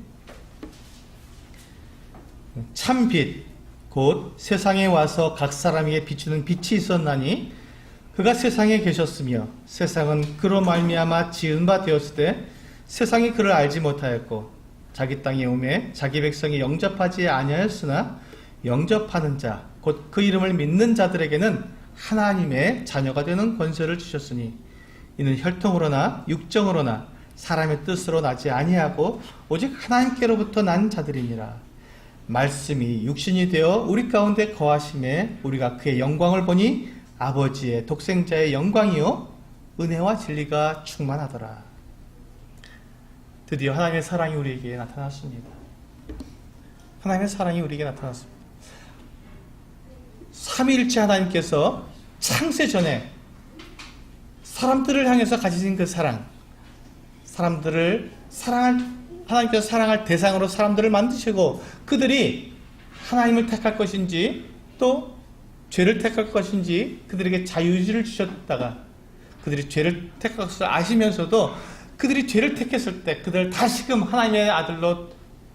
[SPEAKER 1] 참 빛 곧 세상에 와서 각 사람에게 비추는 빛이 있었나니 그가 세상에 계셨으며 세상은 그로 말미암아 지은 바 되었을 때 세상이 그를 알지 못하였고 자기 땅에 오매 자기 백성이 영접하지 아니하였으나 영접하는 자 곧 그 이름을 믿는 자들에게는 하나님의 자녀가 되는 권세를 주셨으니 이는 혈통으로나 육정으로나 사람의 뜻으로 나지 아니하고 오직 하나님께로부터 난 자들이니라. 말씀이 육신이 되어 우리 가운데 거하심에 우리가 그의 영광을 보니 아버지의 독생자의 영광이요 은혜와 진리가 충만하더라. 드디어 하나님의 사랑이 우리에게 나타났습니다. 하나님의 사랑이 우리에게 나타났습니다. 삼위일체 하나님께서 창세 전에 사람들을 향해서 가지신 그 사랑, 사람들을 하나님께서 사랑할 대상으로 사람들을 만드시고 그들이 하나님을 택할 것인지 또 죄를 택할 것인지 그들에게 자유의지를 주셨다가 그들이 죄를 택할 것을 아시면서도 그들이 죄를 택했을 때 그들을 다시금 하나님의 아들로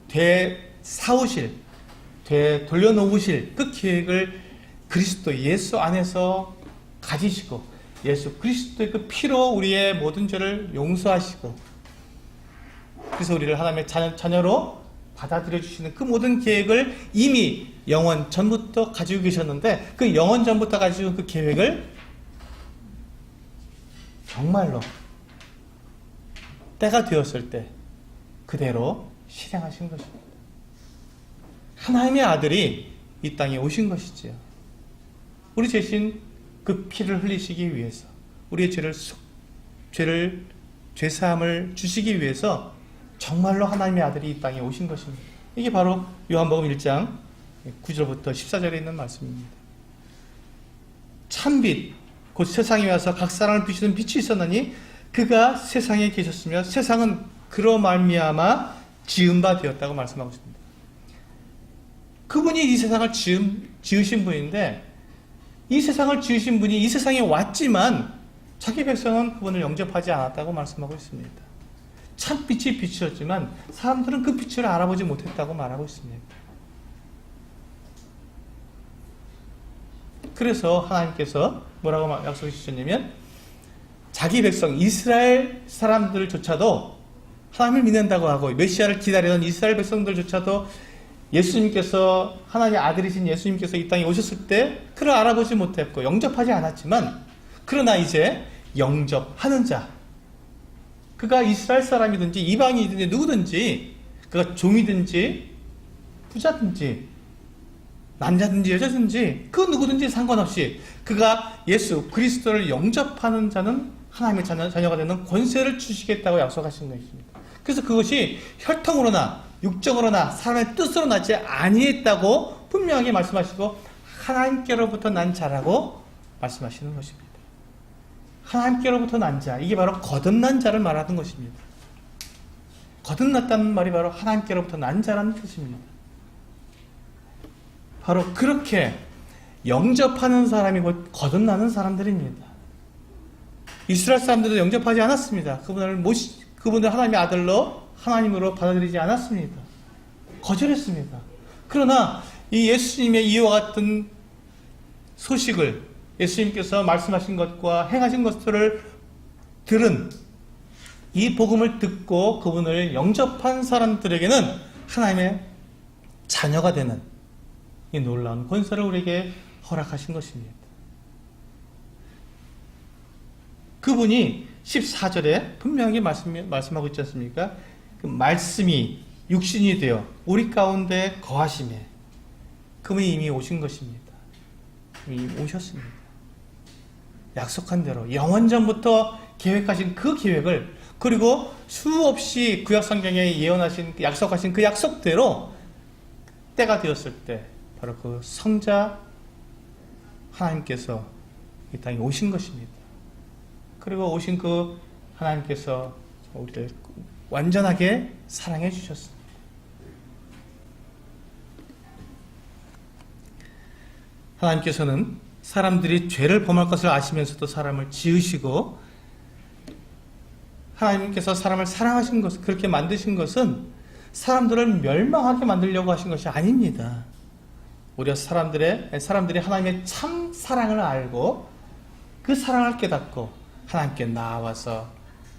[SPEAKER 1] 되사오실, 돌려놓으실 그 계획을 그리스도 예수 안에서 가지시고 예수 그리스도의 그 피로 우리의 모든 죄를 용서하시고 그래서 우리를 하나님의 자녀로 받아들여 주시는 그 모든 계획을 이미 영원 전부터 가지고 계셨는데 그 영원 전부터 가지고 그 계획을 정말로 때가 되었을 때 그대로 실행하신 것입니다. 하나님의 아들이 이 땅에 오신 것이지요. 우리 대신 그 피를 흘리시기 위해서 우리의 죄사함을 주시기 위해서 정말로 하나님의 아들이 이 땅에 오신 것입니다. 이게 바로 요한복음 1장 9절부터 14절에 있는 말씀입니다. 참빛 곧 세상에 와서 각 사람을 비추는 빛이 있었나니 그가 세상에 계셨으며 세상은 그로 말미암아 지은 바 되었다고 말씀하고 있습니다. 그분이 이 세상을 지으신 분인데 이 세상을 지으신 분이 이 세상에 왔지만 자기 백성은 그분을 영접하지 않았다고 말씀하고 있습니다. 참빛이 비추었지만 사람들은 그 빛을 알아보지 못했다고 말하고 있습니다. 그래서 하나님께서 뭐라고 약속해 주셨냐면 자기 백성 이스라엘 사람들조차도 하나님을 믿는다고 하고 메시아를 기다리던 이스라엘 백성들조차도 예수님께서 하나님의 아들이신 예수님께서 이 땅에 오셨을 때 그를 알아보지 못했고 영접하지 않았지만 그러나 이제 영접하는 자 그가 이스라엘 사람이든지 이방인이든지 누구든지 그가 종이든지 부자든지 남자든지 여자든지 그 누구든지 상관없이 그가 예수 그리스도를 영접하는 자는 하나님의 자녀가 되는 권세를 주시겠다고 약속하신 것입니다. 그래서 그것이 혈통으로나 육정으로나 사람의 뜻으로 나지 아니했다고 분명하게 말씀하시고 하나님께로부터 난 자라고 말씀하시는 것입니다. 하나님께로부터 난 자, 이게 바로 거듭난 자를 말하는 것입니다. 거듭났다는 말이 바로 하나님께로부터 난 자라는 뜻입니다. 바로 그렇게 영접하는 사람이 곧 거듭나는 사람들입니다. 이스라엘 사람들은 영접하지 않았습니다. 그분을 하나님의 아들로 하나님으로 받아들이지 않았습니다. 거절했습니다. 그러나 이 예수님의 이와 같은 소식을 예수님께서 말씀하신 것과 행하신 것들을 들은 이 복음을 듣고 그분을 영접한 사람들에게는 하나님의 자녀가 되는 이 놀라운 권세를 우리에게 허락하신 것입니다. 그분이 14절에 분명하게 말씀하고 있지 않습니까? 그 말씀이 육신이 되어 우리 가운데 거하심에 그분이 이미 오신 것입니다. 이미 오셨습니다. 약속한 대로 영원전부터 계획하신 그 계획을 그리고 수없이 구약성경에 예언하신 약속하신 그 약속대로 때가 되었을 때 바로 그 성자 하나님께서 이 땅에 오신 것입니다. 그리고 오신 그 하나님께서 우리를 완전하게 사랑해 주셨습니다. 하나님께서는 사람들이 죄를 범할 것을 아시면서도 사람을 지으시고 하나님께서 사람을 사랑하신 것, 그렇게 만드신 것은 사람들을 멸망하게 만들려고 하신 것이 아닙니다. 오히려 사람들이 하나님의 참 사랑을 알고 그 사랑을 깨닫고 하나님께 나와서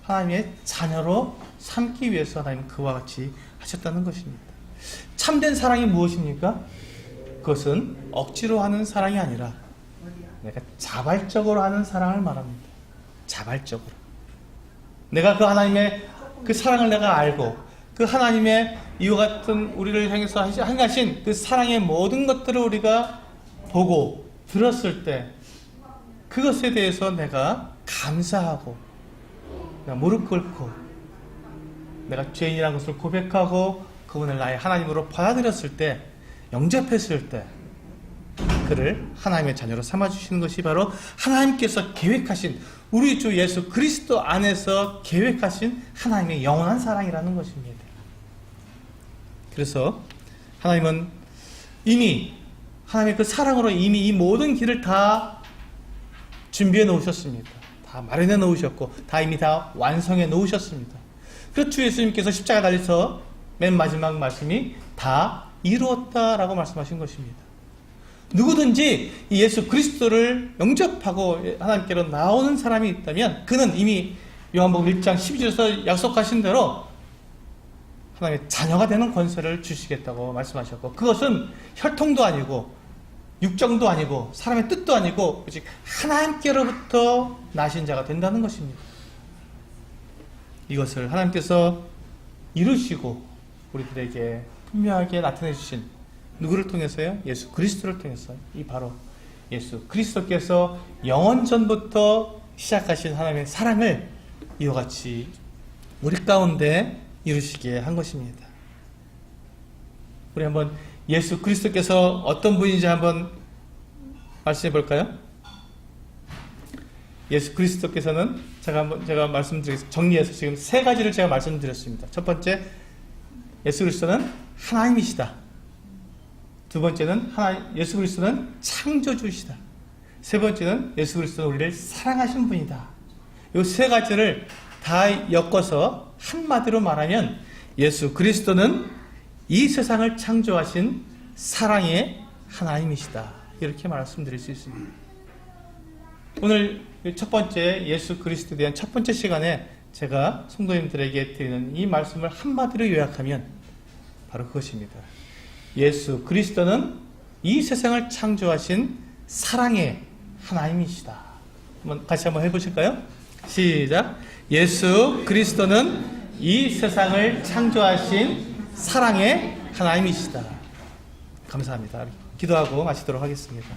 [SPEAKER 1] 하나님의 자녀로 삼기 위해서 하나님 그와 같이 하셨다는 것입니다. 참된 사랑이 무엇입니까? 그것은 억지로 하는 사랑이 아니라 내가 자발적으로 하는 사랑을 말합니다. 자발적으로. 내가 그 하나님의 그 사랑을 내가 알고 그 하나님의 이와 같은 우리를 향해서 행하신 그 사랑의 모든 것들을 우리가 보고 들었을 때 그것에 대해서 내가 감사하고 내가 무릎 꿇고 내가 죄인이라는 것을 고백하고 그분을 나의 하나님으로 받아들였을 때, 영접했을 때 그를 하나님의 자녀로 삼아주시는 것이 바로 하나님께서 계획하신, 우리 주 예수 그리스도 안에서 계획하신 하나님의 영원한 사랑이라는 것입니다. 그래서 하나님은 이미 하나님의 그 사랑으로 이미 이 모든 길을 다 준비해 놓으셨습니다. 다 마련해 놓으셨고 이미 다 완성해 놓으셨습니다. 그 주 예수님께서 십자가 달려서 맨 마지막 말씀이 다 이루었다라고 말씀하신 것입니다. 누구든지 이 예수 그리스도를 영접하고 하나님께로 나오는 사람이 있다면 그는 이미 요한복음 1장 12절에서 약속하신 대로 하나님의 자녀가 되는 권세를 주시겠다고 말씀하셨고, 그것은 혈통도 아니고 육정도 아니고 사람의 뜻도 아니고 오직 하나님께로부터 나신 자가 된다는 것입니다. 이것을 하나님께서 이루시고 우리들에게 분명하게 나타내 주신, 누구를 통해서요? 예수 그리스도를 통해서. 이 바로 예수 그리스도께서 영원전부터 시작하신 하나님의 사랑을 이와 같이 우리 가운데 이루시게 한 것입니다. 우리 한번 예수 그리스도께서 어떤 분인지 한번 말씀해 볼까요? 예수 그리스도께서는 제가 말씀드리겠습니다. 정리해서 지금 세 가지를 제가 말씀드렸습니다. 첫 번째, 예수 그리스도는 하나님이시다. 두 번째는 예수 그리스도는 창조주시다. 세 번째는 예수 그리스도는 우리를 사랑하신 분이다. 이 세 가지를 다 엮어서 한마디로 말하면 예수 그리스도는 이 세상을 창조하신 사랑의 하나님이시다. 이렇게 말씀드릴 수 있습니다. 오늘 첫 번째 예수 그리스도에 대한 첫 번째 시간에 제가 성도님들에게 드리는 이 말씀을 한마디로 요약하면 바로 그것입니다. 예수 그리스도는 이 세상을 창조하신 사랑의 하나님이시다. 같이 한번 해보실까요? 시작. 예수 그리스도는 이 세상을 창조하신 사랑의 하나님이시다. 감사합니다. 기도하고 마치도록 하겠습니다.